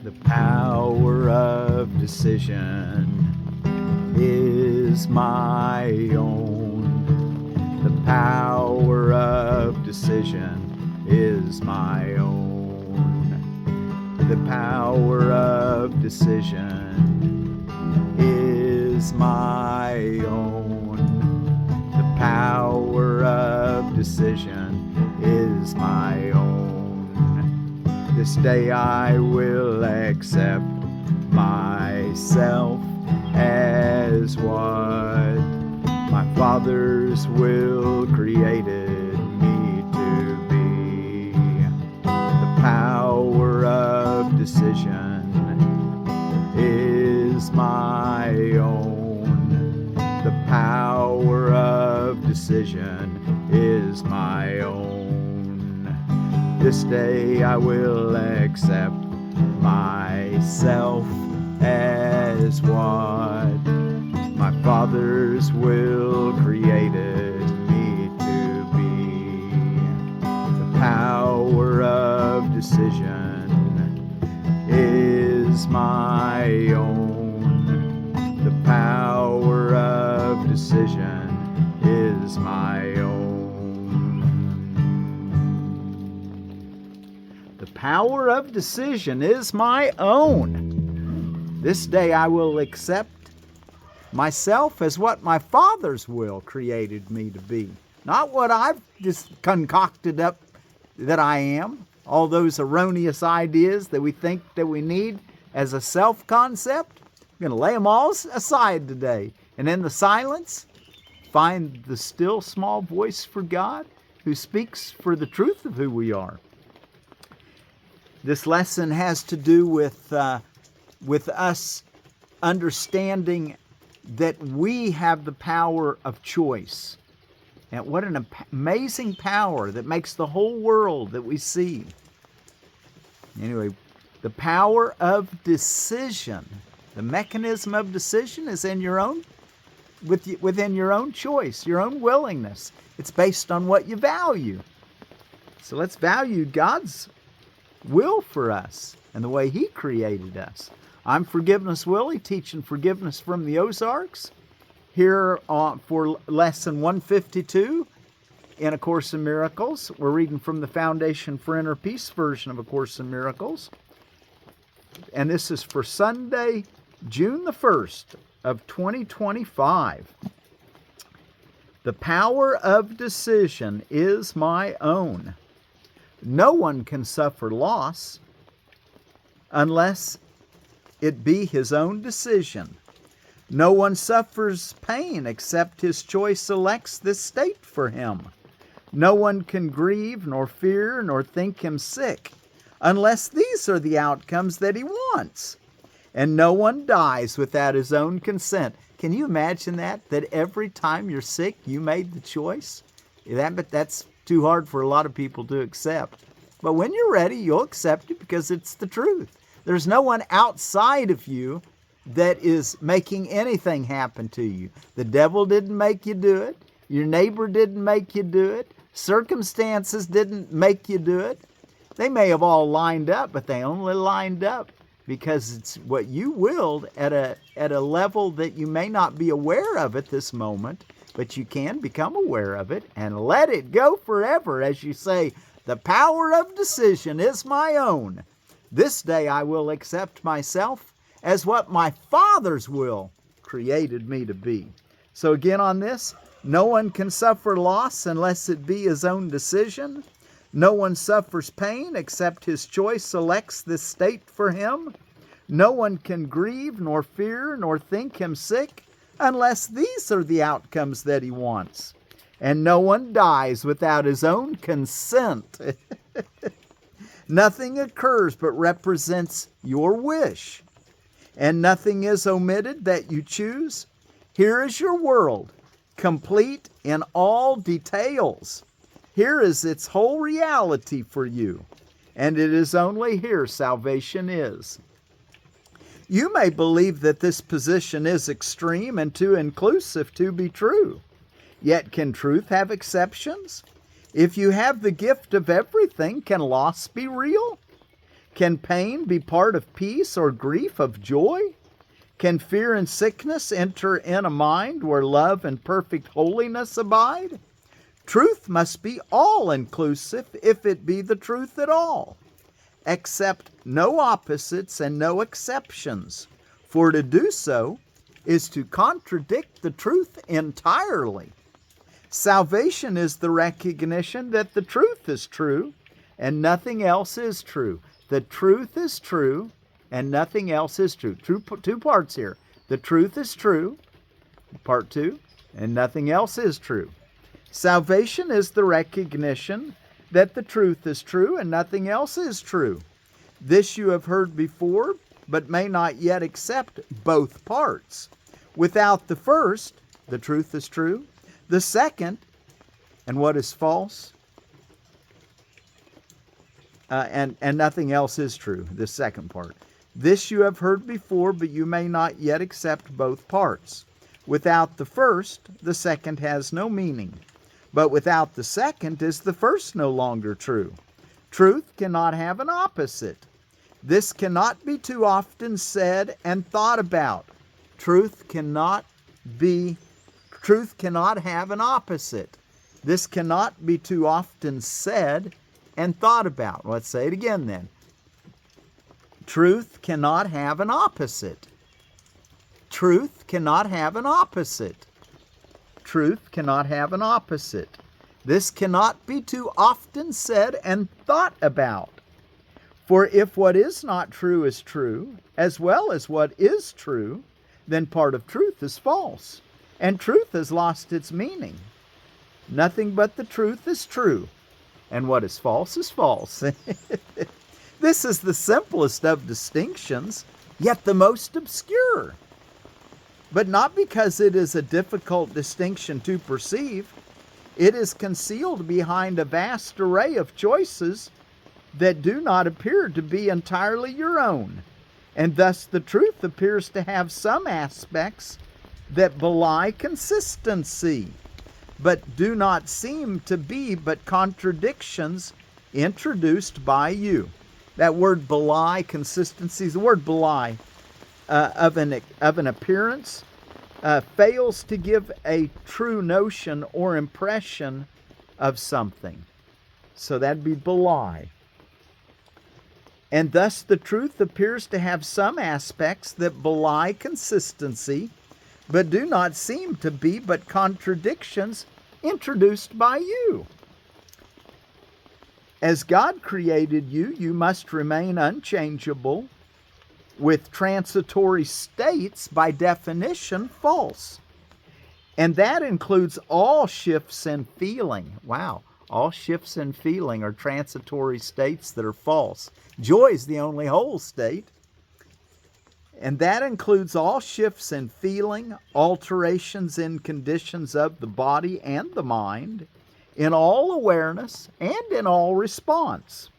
The power of decision is my own. The power of decision is my own. The power of decision is my own. The power of decision is my own. This day I will accept myself as what my father's will created me to be. The power of decision is my own. The power of decision is my own. This day I will accept myself as what my father's will created me to be. The power of decision is my own. The power of decision is my own. The power of decision is my own. This day I will accept myself as what my Father's will created me to be. Not what I've just concocted up that I am. All those erroneous ideas that we think that we need as a self-concept. I'm going to lay them all aside today. And in the silence, find the still small voice for God who speaks for the truth of who we are. This lesson has to do with us understanding that we have the power of choice. And what an amazing power that makes the whole world that we see. Anyway, the power of decision. The mechanism of decision is in your own, within your own choice, your own willingness. It's based on what you value. So let's value God's will for us and the way He created us. I'm Forgiveness Willie, teaching forgiveness from the Ozarks, here for Lesson 152 in A Course in Miracles. We're reading from the Foundation for Inner Peace version of A Course in Miracles. And this is for Sunday, June the 1st of 2025. The power of decision is my own. No one can suffer loss unless it be his own decision. No one suffers pain except his choice selects this state for him. No one can grieve, nor fear, nor think him sick, unless these are the outcomes that he wants. And no one dies without his own consent. Can you imagine that? That every time you're sick, you made the choice? But that's too hard for a lot of people to accept. But when you're ready, you'll accept it because it's the truth. There's no one outside of you that is making anything happen to you. The devil didn't make you do it. Your neighbor didn't make you do it. Circumstances didn't make you do it. They may have all lined up, but they only lined up because it's what you willed at a level that you may not be aware of at this moment, but you can become aware of it and let it go forever as you say, the power of decision is my own. This day I will accept myself as what my Father's will created me to be. So again on this, no one can suffer loss unless it be his own decision. No one suffers pain except his choice selects this state for him. No one can grieve, nor fear, nor think him sick, unless these are the outcomes that he wants. And no one dies without his own consent. Nothing occurs but represents your wish. And nothing is omitted that you choose. Here is your world, complete in all details. Here is its whole reality for you. And it is only here salvation is. You may believe that this position is extreme and too inclusive to be true. Yet can truth have exceptions? If you have the gift of everything, can loss be real? Can pain be part of peace or grief of joy? Can fear and sickness enter in a mind where love and perfect holiness abide? Truth must be all-inclusive if it be the truth at all. Accept no opposites and no exceptions, for to do so is to contradict the truth entirely. Salvation is the recognition that the truth is true and nothing else is true. The truth is true and nothing else is true. Two parts here. The truth is true, part 2, and nothing else is true. Salvation is the recognition that the truth is true and nothing else is true. This you have heard before, but may not yet accept both parts. Without the first, the truth is true. The second, and what is false, and nothing else is true, the second part. This you have heard before, but you may not yet accept both parts. Without the first, the second has no meaning. But without the second is the first no longer true. Truth cannot have an opposite. This cannot be too often said and thought about. Truth cannot have an opposite. This cannot be too often said and thought about. Let's say it again then. Truth cannot have an opposite. Truth cannot have an opposite. Truth cannot have an opposite. This cannot be too often said and thought about. For if what is not true is true, as well as what is true, then part of truth is false, and truth has lost its meaning. Nothing but the truth is true, and what is false is false. This is the simplest of distinctions, yet the most obscure. But not because it is a difficult distinction to perceive. It is concealed behind a vast array of choices that do not appear to be entirely your own. And thus the truth appears to have some aspects that belie consistency, but do not seem to be but contradictions introduced by you. That word belie, consistency, the word belie of an appearance fails to give a true notion or impression of something. So that'd be belie. And thus the truth appears to have some aspects that belie consistency, but do not seem to be but contradictions introduced by you. As God created you, you must remain unchangeable, with transitory states by definition false. And that includes all shifts in feeling. Wow, all shifts in feeling are transitory states that are false. Joy is the only whole state. And that includes all shifts in feeling, alterations in conditions of the body and the mind, in all awareness and in all response.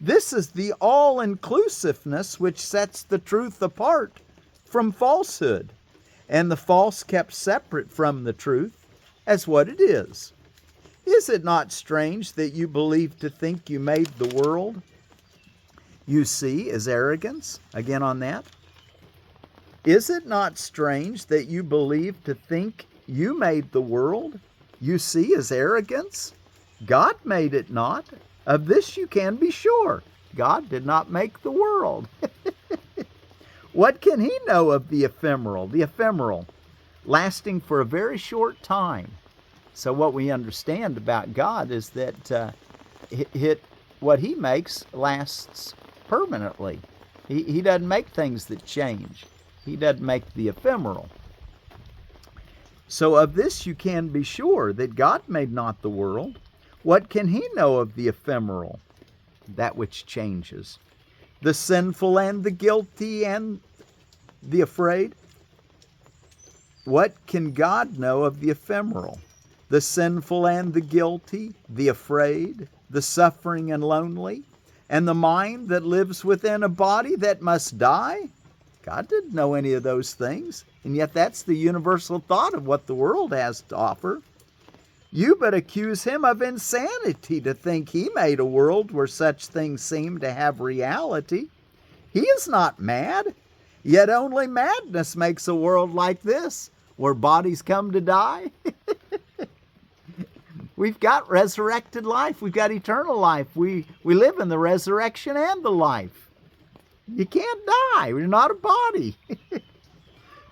This is the all-inclusiveness which sets the truth apart from falsehood, and the false kept separate from the truth as what it is. Is it not strange that you believe to think you made the world you see as arrogance? Again on that. Is it not strange that you believe to think you made the world you see as arrogance? God made it not. Of this you can be sure. God did not make the world. What can he know of the ephemeral? The ephemeral, lasting for a very short time. So what we understand about God is that what he makes lasts permanently. He doesn't make things that change. He doesn't make the ephemeral. So of this you can be sure, that God made not the world. What can he know of the ephemeral? That which changes. The sinful and the guilty and the afraid? What can God know of the ephemeral? The sinful and the guilty, the afraid, the suffering and lonely, and the mind that lives within a body that must die? God didn't know any of those things, and yet that's the universal thought of what the world has to offer. You but accuse him of insanity to think he made a world where such things seem to have reality. He is not mad, yet only madness makes a world like this, where bodies come to die. We've got resurrected life. We've got eternal life. We live in the resurrection and the life. You can't die. We're not a body.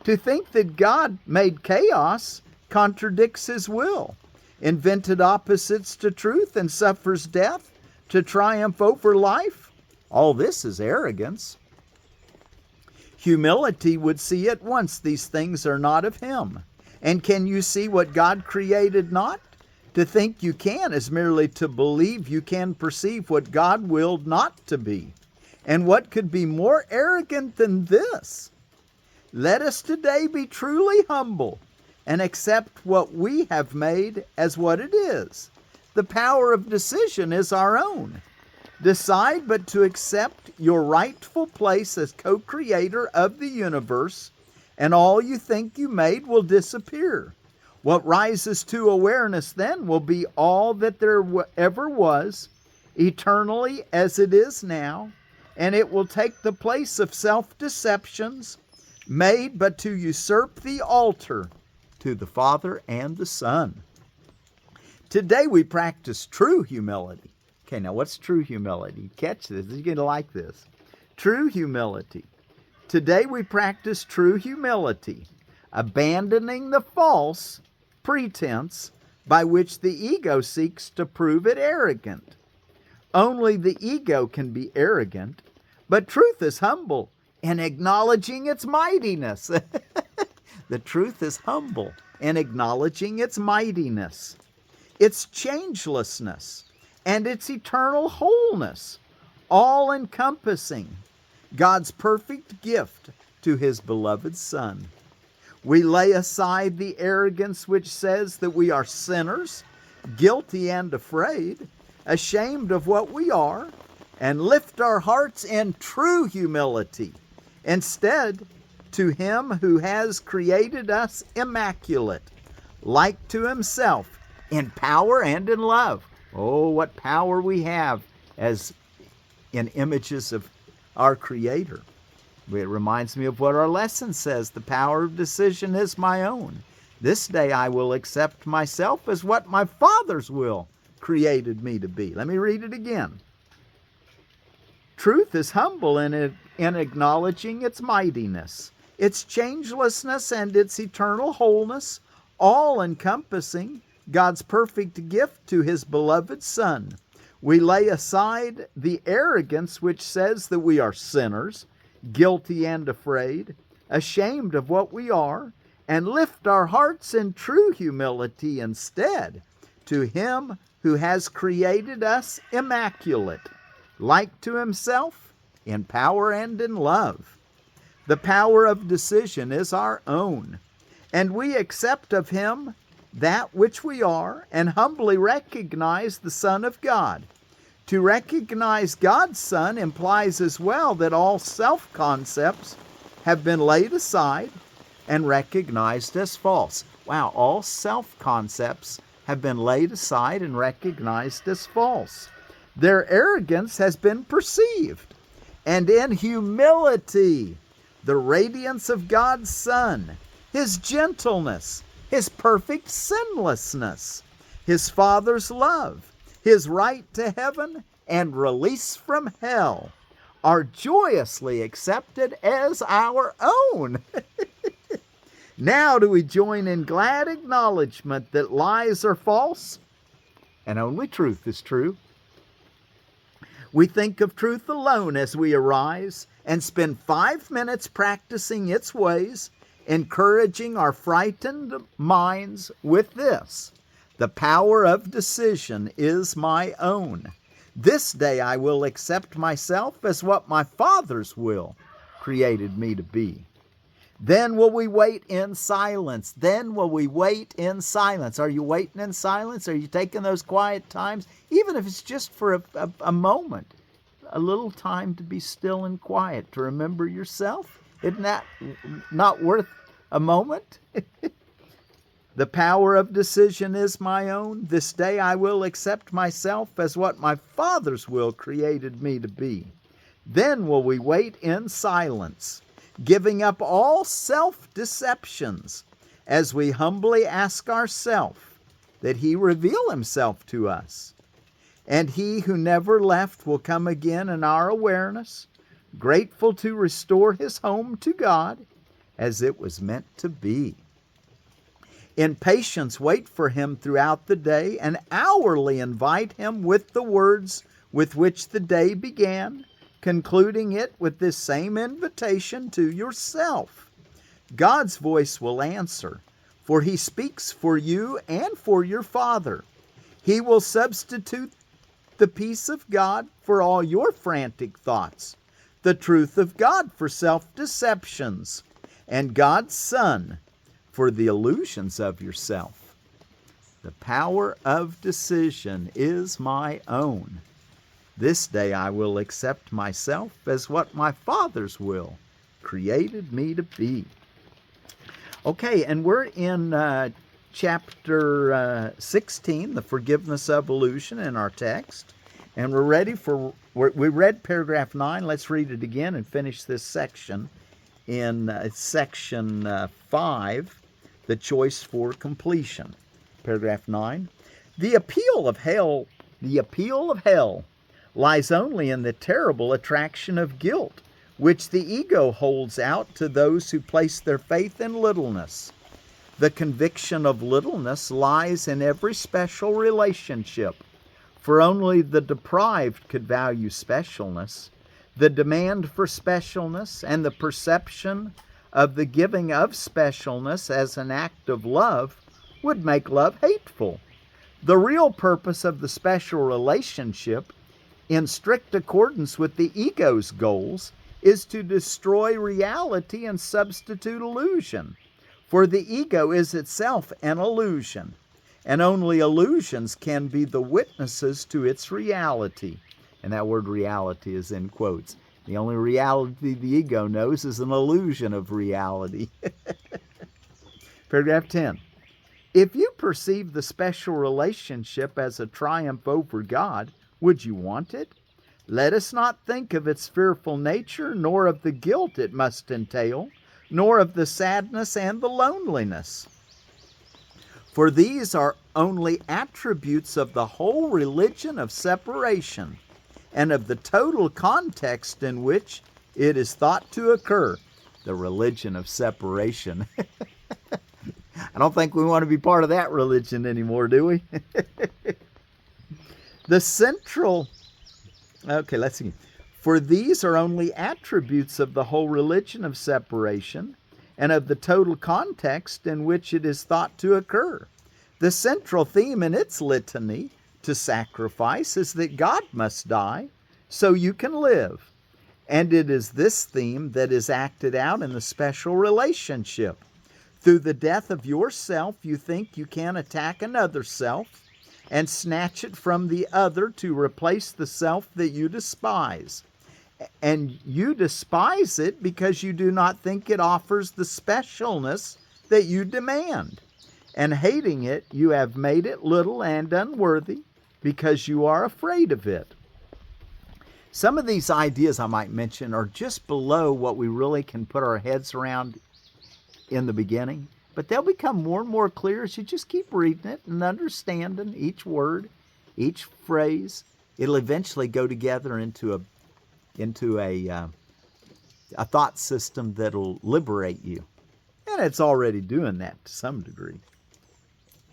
To think that God made chaos contradicts his will, invented opposites to truth, and suffers death to triumph over life. All this is arrogance. Humility would see at once these things are not of him. And can you see what God created not? To think you can is merely to believe you can perceive what God willed not to be. And what could be more arrogant than this? Let us today be truly humble and accept what we have made as what it is. The power of decision is our own. Decide but to accept your rightful place as co-creator of the universe, and all you think you made will disappear. What rises to awareness then will be all that there ever was, eternally as it is now, and it will take the place of self-deceptions made but to usurp the altar to the Father and the Son. Today we practice true humility. Okay, now what's true humility? Catch this. You're going to like this. True humility. Today we practice true humility, abandoning the false pretense by which the ego seeks to prove it arrogant. Only the ego can be arrogant, but truth is humble in acknowledging its mightiness. The truth is humble in acknowledging its mightiness, its changelessness, and its eternal wholeness, all-encompassing, God's perfect gift to his beloved Son. We lay aside the arrogance which says that we are sinners, guilty and afraid, ashamed of what we are, and lift our hearts in true humility, instead to him who has created us immaculate, like to himself, in power and in love. Oh, what power we have as in images of our Creator. It reminds me of what our lesson says, the power of decision is my own. This day I will accept myself as what my Father's will created me to be. Let me read it again. Truth is humble in acknowledging its mightiness, its changelessness, and its eternal wholeness, all-encompassing, God's perfect gift to his beloved Son. We lay aside the arrogance which says that we are sinners, guilty and afraid, ashamed of what we are, and lift our hearts in true humility instead to him who has created us immaculate, like to himself, in power and in love. The power of decision is our own, and we accept of him that which we are, and humbly recognize the Son of God. To recognize God's Son implies as well that all self-concepts have been laid aside and recognized as false. Wow, all self-concepts have been laid aside and recognized as false. Their arrogance has been perceived, and in humility, the radiance of God's Son, his gentleness, his perfect sinlessness, his Father's love, his right to heaven and release from hell are joyously accepted as our own. Now do we join in glad acknowledgement that lies are false and only truth is true. We think of truth alone as we arise and spend 5 minutes practicing its ways, encouraging our frightened minds with this: the power of decision is my own. This day I will accept myself as what my Father's will created me to be. Then will we wait in silence. Then will we wait in silence. Are you waiting in silence? Are you taking those quiet times? Even if it's just for a moment, a little time to be still and quiet, to remember yourself. Isn't that not worth a moment? The power of decision is my own. This day I will accept myself as what my Father's will created me to be. Then will we wait in silence, giving up all self-deceptions, as we humbly ask ourselves that He reveal Himself to us. And He who never left will come again in our awareness, grateful to restore His home to God as it was meant to be. In patience wait for Him throughout the day, and hourly invite Him with the words with which the day began, concluding it with this same invitation to yourself. God's voice will answer, for He speaks for you and for your Father. He will substitute the peace of God for all your frantic thoughts, the truth of God for self-deceptions, and God's Son for the illusions of yourself. The power of decision is my own. This day I will accept myself as what my Father's will created me to be. Okay, and we're in chapter 16, the forgiveness of illusion, in our text. And we're ready for, we read paragraph 9. Let's read it again and finish this section in section 5. The choice for completion. Paragraph 9. The appeal of hell lies only in the terrible attraction of guilt, which the ego holds out to those who place their faith in littleness. The conviction of littleness lies in every special relationship, for only the deprived could value specialness. The demand for specialness and the perception of the giving of specialness as an act of love would make love hateful. The real purpose of the special relationship, in strict accordance with the ego's goals, is to destroy reality and substitute illusion. For the ego is itself an illusion, and only illusions can be the witnesses to its reality. And that word reality is in quotes. The only reality the ego knows is an illusion of reality. Paragraph 10. If you perceive the special relationship as a triumph over God, would you want it? Let us not think of its fearful nature, nor of the guilt it must entail, nor of the sadness and the loneliness. For these are only attributes of the whole religion of separation, and of the total context in which it is thought to occur. The religion of separation. I don't think we want to be part of that religion anymore, do we? The central... Okay, let's see. For these are only attributes of the whole religion of separation, and of the total context in which it is thought to occur. The central theme in its litany to sacrifice is that God must die so you can live. And it is this theme that is acted out in the special relationship. Through the death of yourself, you think you can attack another self and snatch it from the other to replace the self that you despise. And you despise it because you do not think it offers the specialness that you demand. And hating it, you have made it little and unworthy because you are afraid of it. Some of these ideas I might mention are just below what we really can put our heads around in the beginning, but they'll become more and more clear as you just keep reading it and understanding each word, each phrase. It'll eventually go together into a thought system that'll liberate you. And it's already doing that to some degree.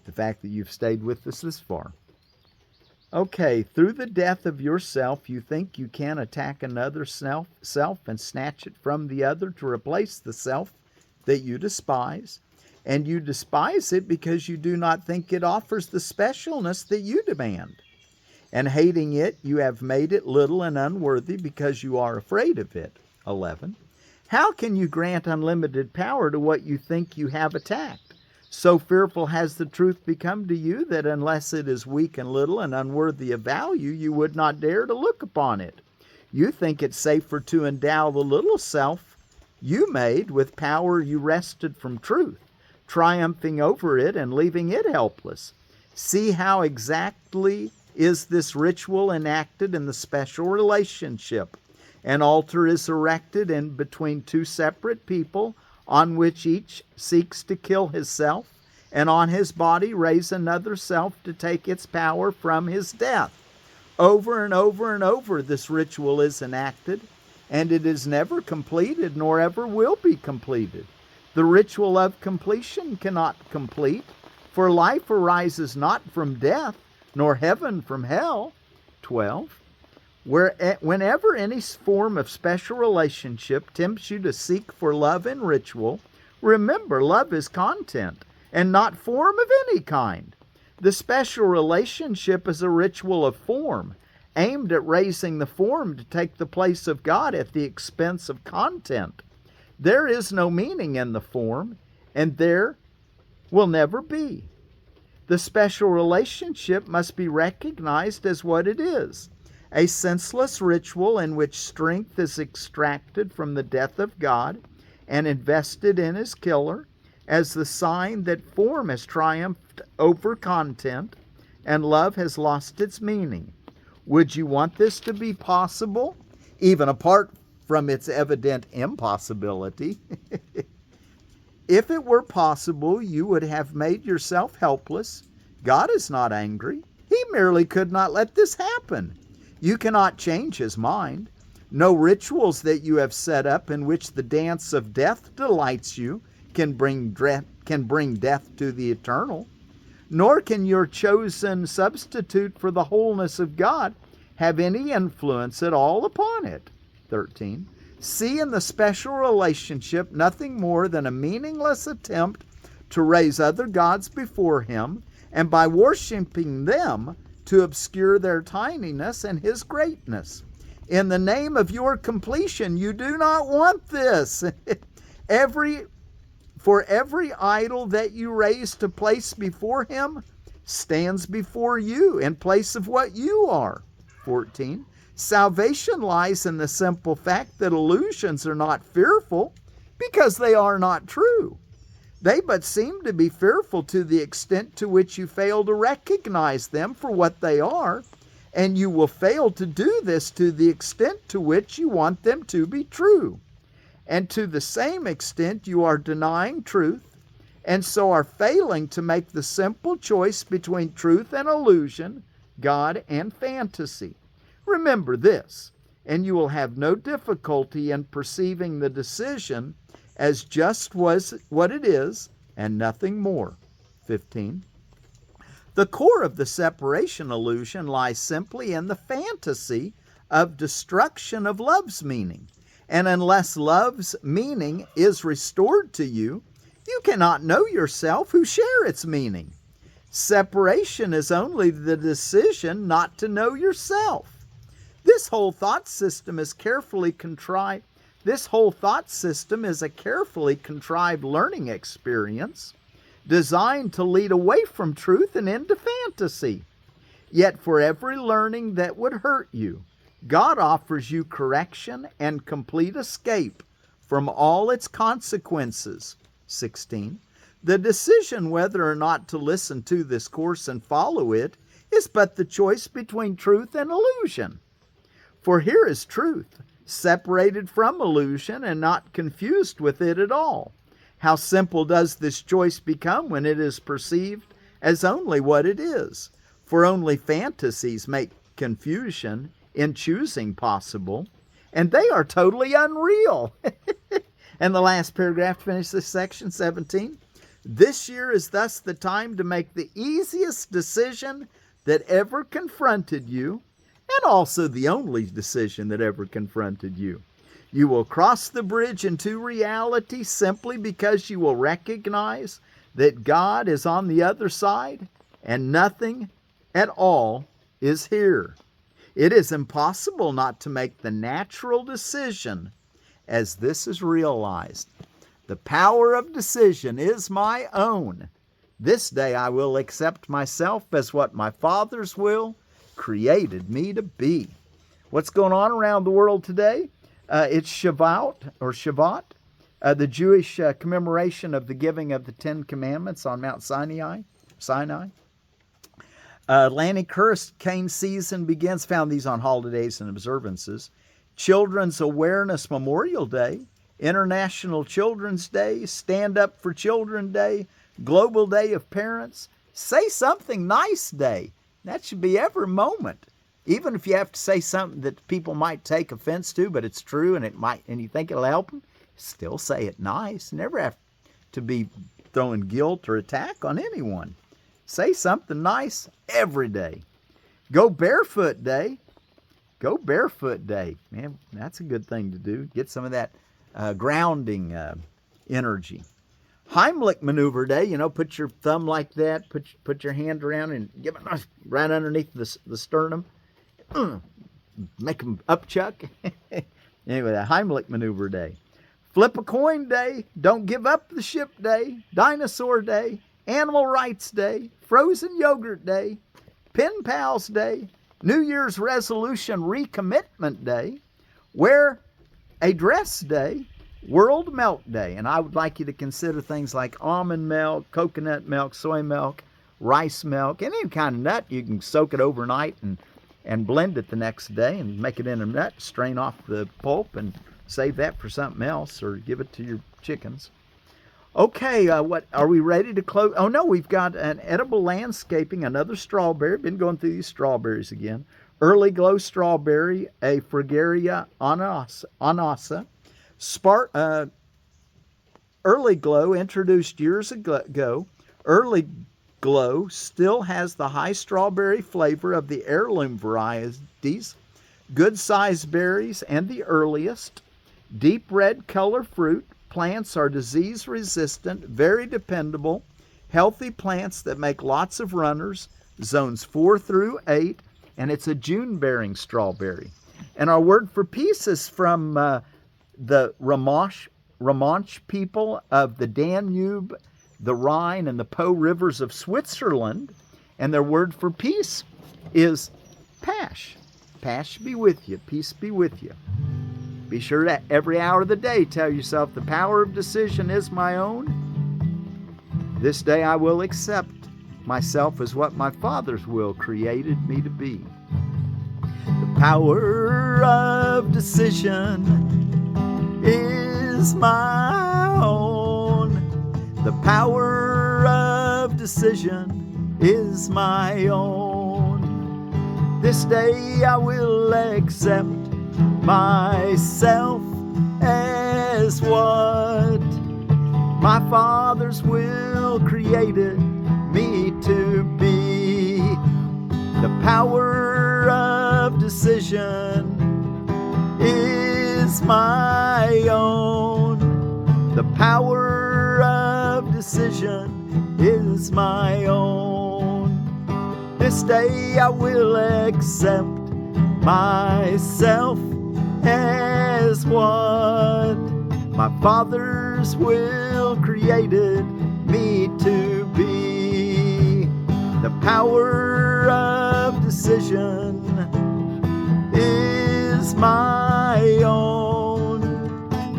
The fact that you've stayed with us this far. Okay, through the death of yourself, you think you can attack another self and snatch it from the other to replace the self that you despise. And you despise it because you do not think it offers the specialness that you demand. And hating it, you have made it little and unworthy because you are afraid of it. 11. How can you grant unlimited power to what you think you have attacked? So fearful has the truth become to you that unless it is weak and little and unworthy of value, you would not dare to look upon it. You think it safer to endow the little self you made with power you wrested from truth. triumphing over it and leaving it helpless. See how exactly is this ritual enacted in the special relationship. An altar is erected in between two separate people on which each seeks to kill his self, and on his body raise another self to take its power from his death. Over and over and over this ritual is enacted, and it is never completed nor ever will be completed. The ritual of completion cannot complete, for life arises not from death, nor heaven from hell. 12. Whenever any form of special relationship tempts you to seek for love in ritual, remember love is content and not form of any kind. The special relationship is a ritual of form, aimed at raising the form to take the place of God at the expense of content. There is no meaning in the form, and there will never be. The special relationship must be recognized as what it is, a senseless ritual in which strength is extracted from the death of God and invested in his killer as the sign that form has triumphed over content and love has lost its meaning. Would you want this to be possible, even apart from its evident impossibility? If it were possible, you would have made yourself helpless. God is not angry. He merely could not let this happen. You cannot change his mind. No rituals that you have set up in which the dance of death delights you can bring death to the eternal. Nor can your chosen substitute for the wholeness of God have any influence at all upon it. 13. See in the special relationship nothing more than a meaningless attempt to raise other gods before him, and by worshiping them to obscure their tininess and his greatness. In the name of your completion, you do not want this. For every idol that you raise to place before him stands before you in place of what you are. 14. Salvation lies in the simple fact that illusions are not fearful because they are not true. They but seem to be fearful to the extent to which you fail to recognize them for what they are, and you will fail to do this to the extent to which you want them to be true. And to the same extent you are denying truth, and so are failing to make the simple choice between truth and illusion, God and fantasy. Remember this, and you will have no difficulty in perceiving the decision as just what it is and nothing more. 15. The core of the separation illusion lies simply in the fantasy of destruction of love's meaning. And unless love's meaning is restored to you, you cannot know yourself who share its meaning. Separation is only the decision not to know yourself. This whole thought system is a carefully contrived learning experience designed to lead away from truth and into fantasy. Yet for every learning that would hurt you, God offers you correction and complete escape from all its consequences. 16. The decision whether or not to listen to this course and follow it is but the choice between truth and illusion. For here is truth, separated from illusion and not confused with it at all. How simple does this choice become when it is perceived as only what it is? For only fantasies make confusion in choosing possible, and they are totally unreal. And the last paragraph to finish this section, 17. This year is thus the time to make the easiest decision that ever confronted you, and also the only decision that ever confronted you. You will cross the bridge into reality simply because you will recognize that God is on the other side and nothing at all is here. It is impossible not to make the natural decision as this is realized. The power of decision is my own. This day I will accept myself as what my Father's will created me to be. What's going on around the world today? It's Shabbat, the Jewish commemoration of the giving of the Ten Commandments on Mount Sinai. Atlantic Hurricane season begins. Found these on holidays and observances. Children's Awareness Memorial Day, International Children's Day, Stand Up for Children Day, Global Day of Parents, Say Something Nice Day. That should be every moment. Even if you have to say something that people might take offense to, but it's true and you think it'll help them, still say it nice. Never have to be throwing guilt or attack on anyone. Say something nice every day. Go Barefoot Day. Go Barefoot Day. Man, that's a good thing to do. Get some of that grounding energy. Heimlich Maneuver Day, put your thumb like that, put your hand around and give it right underneath the sternum. Make them upchuck. Anyway, the Heimlich Maneuver Day. Flip a Coin Day, Don't Give Up the Ship Day, Dinosaur Day, Animal Rights Day, Frozen Yogurt Day, Pen Pals Day, New Year's Resolution Recommitment Day, Wear a Dress Day, World Milk Day. And I would like you to consider things like almond milk, coconut milk, soy milk, rice milk, any kind of nut. You can soak it overnight and blend it the next day and make it in a nut, strain off the pulp and save that for something else or give it to your chickens. Okay, what are we ready to close? Oh no, we've got an edible landscaping, another strawberry. Been going through these strawberries again. Earliglow strawberry, a Fragaria annosa. Earliglow, introduced years ago. Earliglow still has the high strawberry flavor of the heirloom varieties, good-sized berries, and the earliest. Deep red color fruit. Plants are disease-resistant, very dependable, healthy plants that make lots of runners, zones 4 through 8, and it's a June-bearing strawberry. And our word for peace is from the Romanche people of the Danube, the Rhine, and the Po rivers of Switzerland. And their word for peace is Pasch. Pasch be with you. Peace be with you. Be sure that every hour of the day tell yourself the power of decision is my own. This day I will accept myself as what my Father's will created me to be. The power of decision is my own. The power of decision is my own. This day I will accept myself as what my Father's will created me to be. The power of decision is my own. The power of decision is my own. This day I will accept myself as what my Father's will created me to be. The power of decision is my own.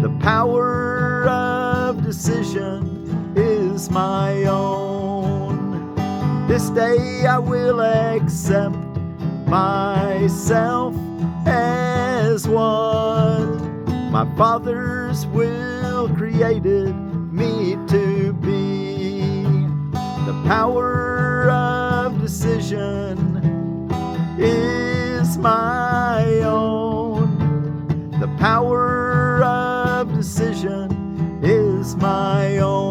The power of decision is my own. This day I will accept myself as what my Father's will created me to be. The power of decision is my own. The power of decision is my own.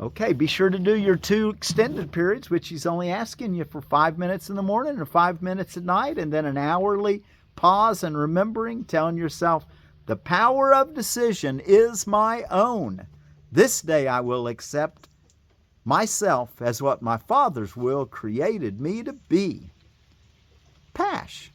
Okay, be sure to do your 2 extended periods, which he's only asking you for 5 minutes in the morning and 5 minutes at night, and then an hourly pause and remembering, telling yourself, the power of decision is my own. This day I will accept myself as what my Father's will created me to be. Pasch.